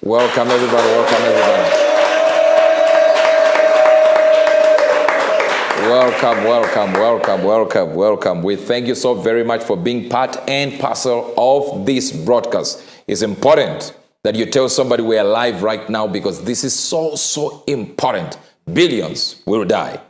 Welcome, everybody. Welcome, everybody. Welcome. We thank you so very much for being part and parcel of this broadcast. It's important that you tell somebody we're alive right now because this is so important. Billions will die.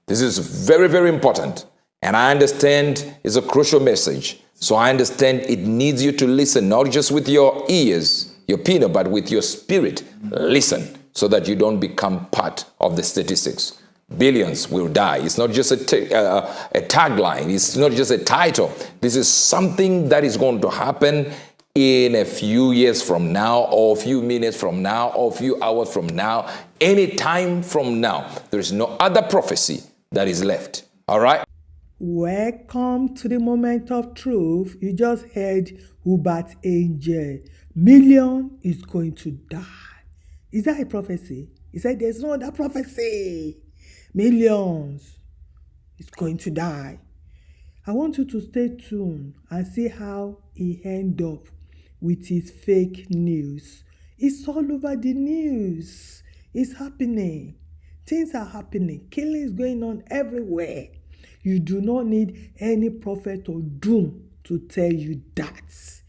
This is very, very important. And I understand it's a crucial message. So I understand it needs you to listen, not just with your ears, your peanut, but with your spirit. Listen so that you don't become part of the statistics. Billions will die. It's not just a tagline. It's not just a title. This is something that is going to happen in a few years from now, or a few minutes from now, or a few hours from now, any time from now. There is no other prophecy that is left. All right? Welcome to the moment of truth. You just heard Uebert angel. Million is going to die. Is that a prophecy? He said there's no other prophecy. Millions is going to die. I want you to stay tuned and see how he end up with his fake news. It's all over the news. It's happening. Things are happening. Killing is going on everywhere. You do not need any prophet or doom to tell you that.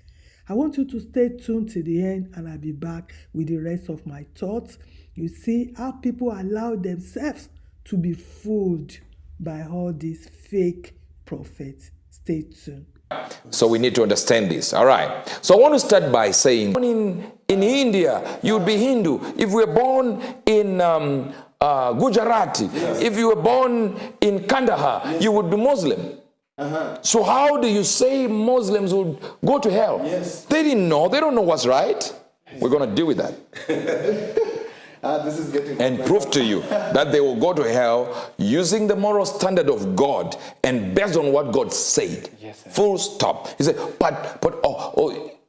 I want you to stay tuned to the end, and I'll be back with the rest of my thoughts. You see how people allow themselves to be fooled by all these fake prophets. Stay tuned. So we need to understand this. All right. So I want to start by saying, in India, you would be Hindu. If we were born in Gujarati, if you were born in Kandahar, you would be Muslim. So how do you say Muslims would go to hell? They didn't know. They don't know what's right. We're going to deal with that. This is getting and prove to you that they will go to hell using the moral standard of God and based on what God said. Full stop. He said,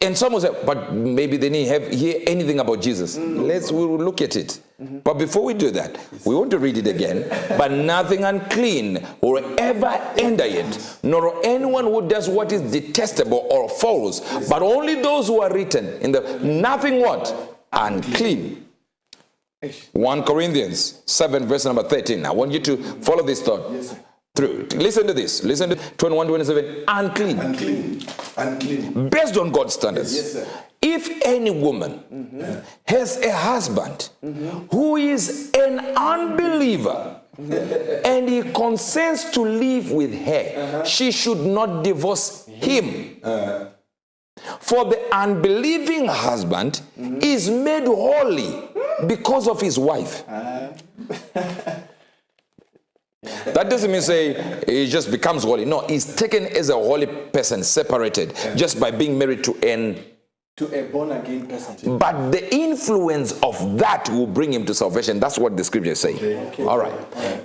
and some will say, but maybe they didn't hear anything about Jesus. We'll look at it. But before we do that, we want to read it again. But nothing unclean will ever enter it, nor anyone who does what is detestable or false, but only those who are written in the nothing what? Unclean. 1 Corinthians 7 verse number 13. I want you to follow this thought through. Listen to this. Listen to 21:27. Unclean. Based on God's standards. If any woman has a husband who is an unbeliever and he consents to live with her, she should not divorce him. For the unbelieving husband is made holy because of his wife. That doesn't mean say he just becomes holy. No, he's taken as a holy person, separated just by being married to a born-again person. But the influence of that will bring him to salvation. That's what the scriptures say. Okay. All right.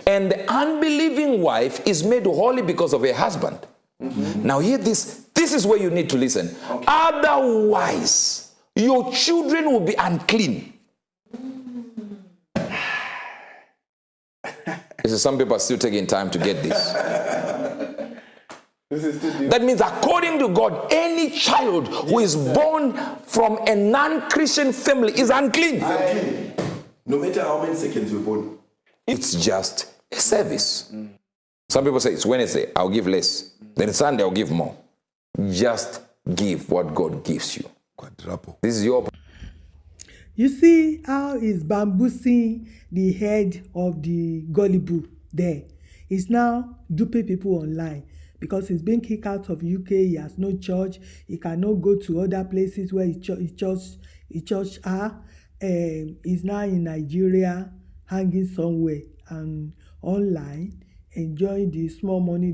And the unbelieving wife is made holy because of her husband. Now hear this. This is where you need to listen. Otherwise, your children will be unclean. Some people are still taking time to get this. That means according to God, any child who is born from a non-Christian family is unclean. No matter how many seconds you're born. It's just a service. Some people say it's Wednesday, I'll give less. Then Sunday, I'll give more. Just give what God gives you. Quadruple. This is your... You see how he's bamboozling the head of the gullible there. He's now duping people online because he's been kicked out of UK. He has no church. He cannot go to other places where his church are. He's now in Nigeria, hanging somewhere and online, enjoying the small money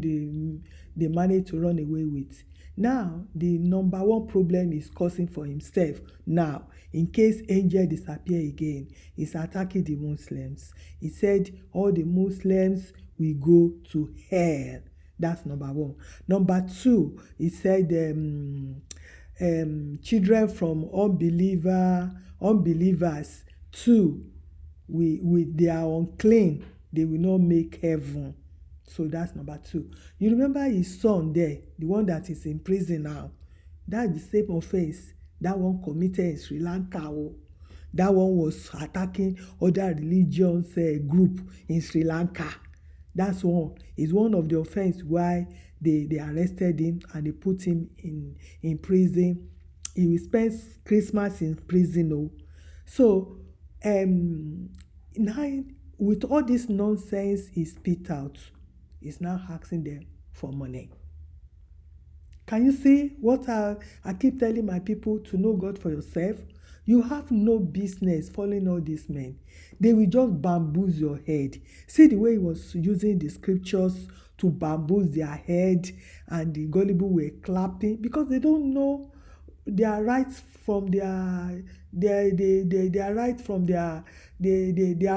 they manage to run away with. Now, the number one problem is causing for himself. Now, in case angel disappear again, he's attacking the Muslims. He said all the Muslims will go to hell. That's number one. Number two, he said children from unbelievers too, they are unclean. They will not make heaven. So that's number two. You remember his son there, the one that is in prison now. That's the same offense that one committed in Sri Lanka. That one was attacking other religions group in Sri Lanka. That's one. It's one of the offense why they arrested him and they put him in prison. He will spend Christmas in prison. Oh. So now with all this nonsense he spit out, he's now asking them for money. Can you see what I keep telling my people to know God for yourself? You have no business following all these men. They will just bamboozle your head. See the way he was using the scriptures to bamboozle their head, and the gullible were clapping because they don't know their rights from they are right from they are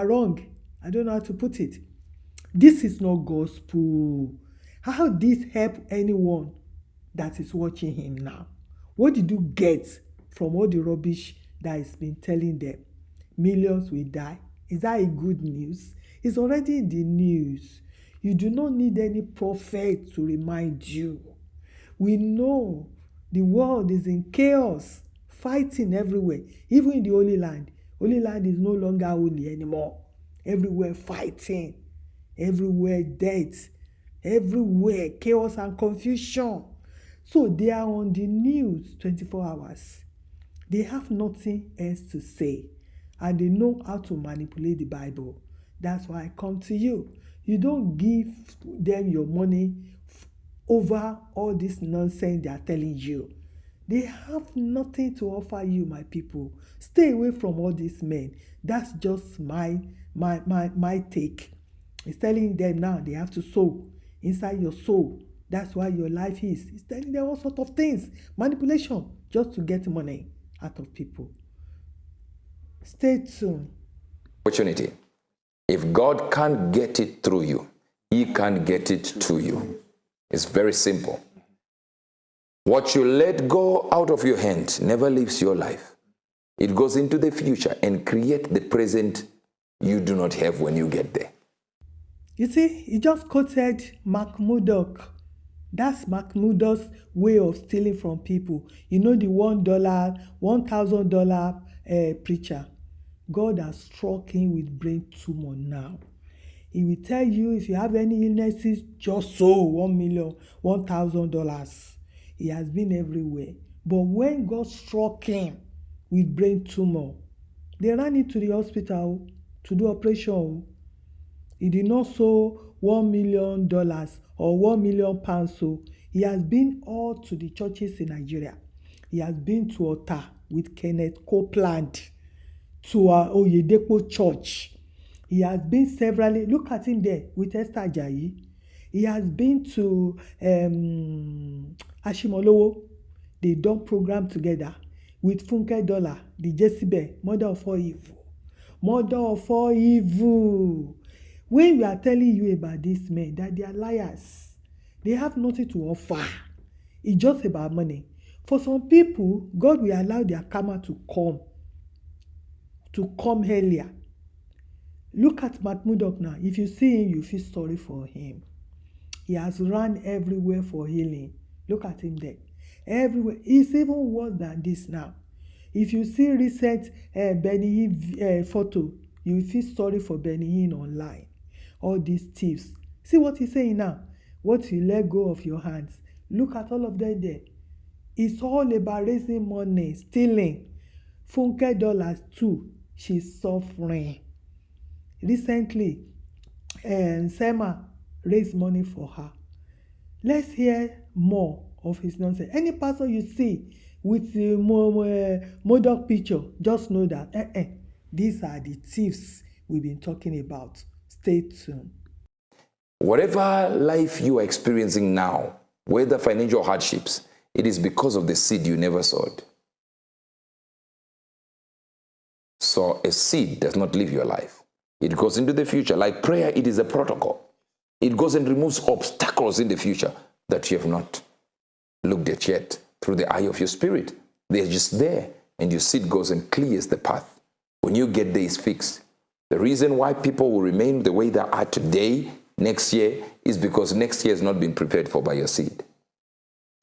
wrong. I don't know how to put it. This is not gospel. How this help anyone that is watching him now? What did you get from all the rubbish that he's been telling them? Millions will die. Is that a good news? It's already in the news. You do not need any prophet to remind you. We know the world is in chaos, fighting everywhere, even in the Holy Land. Holy Land is no longer holy anymore. Everywhere fighting, everywhere death, everywhere chaos and confusion. So they are on the news 24 hours. They have nothing else to say, and they know how to manipulate the Bible. That's why I come to you. You don't give them your money over all this nonsense they are telling you. They have nothing to offer you, my people. Stay away from all these men. That's just my take. It's telling them now they have to sow inside your soul. That's why your life is. It's telling them all sorts of things. Manipulation, just to get money out of people. Stay tuned. Opportunity. If God can't get it through you, He can't get it to you. It's very simple. What you let go out of your hand never leaves your life. It goes into the future and create the present you do not have when you get there. You see, he just quoted Mark Murdoch. That's Mark Murdoch's way of stealing from people. You know, the $1,000 preacher. God has struck him with brain tumor now. He will tell you if you have any illnesses, just sow $1,000. He has been everywhere. But when God struck him with brain tumor, they ran into the hospital to do operation. He did not sow $1 million or £1 million. So he has been all to the churches in Nigeria. He has been to Ota with Kenneth Copeland, to Oyedepo Church. He has been severally, look at him there with Esther Ajayi. He has been to Ashimolowo. They done program together with Funke Dollar, the Jezebel, mother of all evil. Mother of all evil. When we are telling you about these men, that they are liars, they have nothing to offer. It's just about money. For some people, God will allow their karma to come earlier. Look at Matt Murdoch now. If you see him, you feel sorry for him. He has run everywhere for healing. Look at him there. Everywhere. It's even worse than this now. If you see recent Benny Hinn photo, you will feel sorry for Benny Hinn online. All these thieves. See what he's saying now. What you let go of your hands. Look at all of them there. It's all about raising money, stealing. Funke Dollars too. She's suffering. Recently, Sema raised money for her. Let's hear more of his nonsense. Any pastor you see with the Murdoch picture, just know that these are the thieves we've been talking about. Stay tuned. Whatever life you are experiencing now, whether financial hardships, it is because of the seed you never sowed. So a seed does not live your life. It goes into the future. Like prayer, it is a protocol. It goes and removes obstacles in the future that you have not looked at yet through the eye of your spirit. They're just there, and your seed goes and clears the path. When you get there, it's fixed. The reason why people will remain the way they are today, next year, is because next year has not been prepared for by your seed.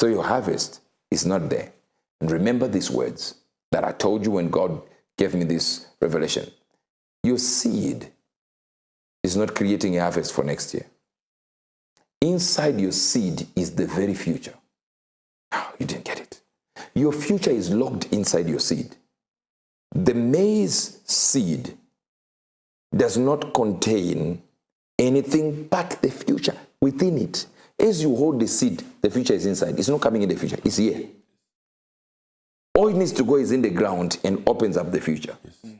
So your harvest is not there. And remember these words that I told you when God gave me this revelation. Your seed is not creating a harvest for next year. Inside your seed is the very future. Oh, you didn't get it. Your future is locked inside your seed. The maize seed does not contain anything but the future within it. As you hold the seed, the future is inside. It's not coming in the future. It's here. All it needs to go is in the ground and opens up the future. Yes.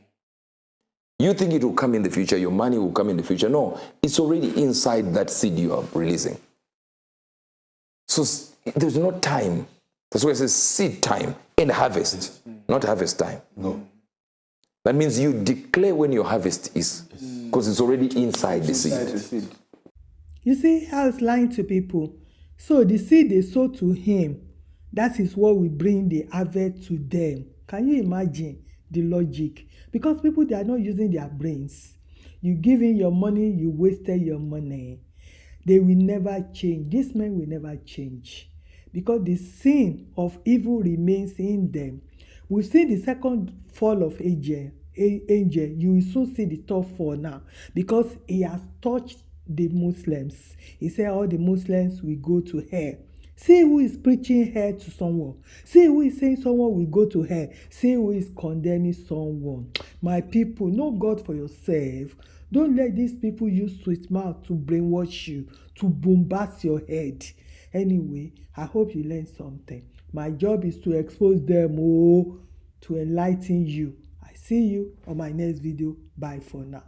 You think it will come in the future, your money will come in the future. No, it's already inside that seed you are releasing. So there's no time. That's why it says seed time and harvest, not harvest time. No. That means you declare when your harvest is, because it's already inside the seed. You see how it's lying to people. So the seed they sow to him, that is what will bring the harvest to them. Can you imagine the logic? Because people, they are not using their brains. You give in your money, you wasted your money. They will never change. These men will never change. Because the sin of evil remains in them. We've seen the second fall of angel. You will soon see the third fall now. Because he has touched the Muslims. He said all the Muslims will go to hell. See who is preaching hell to someone. See who is saying someone will go to hell. See who is condemning someone. My people, know God for yourself. Don't let these people use sweet mouth to brainwash you, to bombast your head. Anyway, I hope you learned something. My job is to expose them, to enlighten you. I see you on my next video. Bye for now.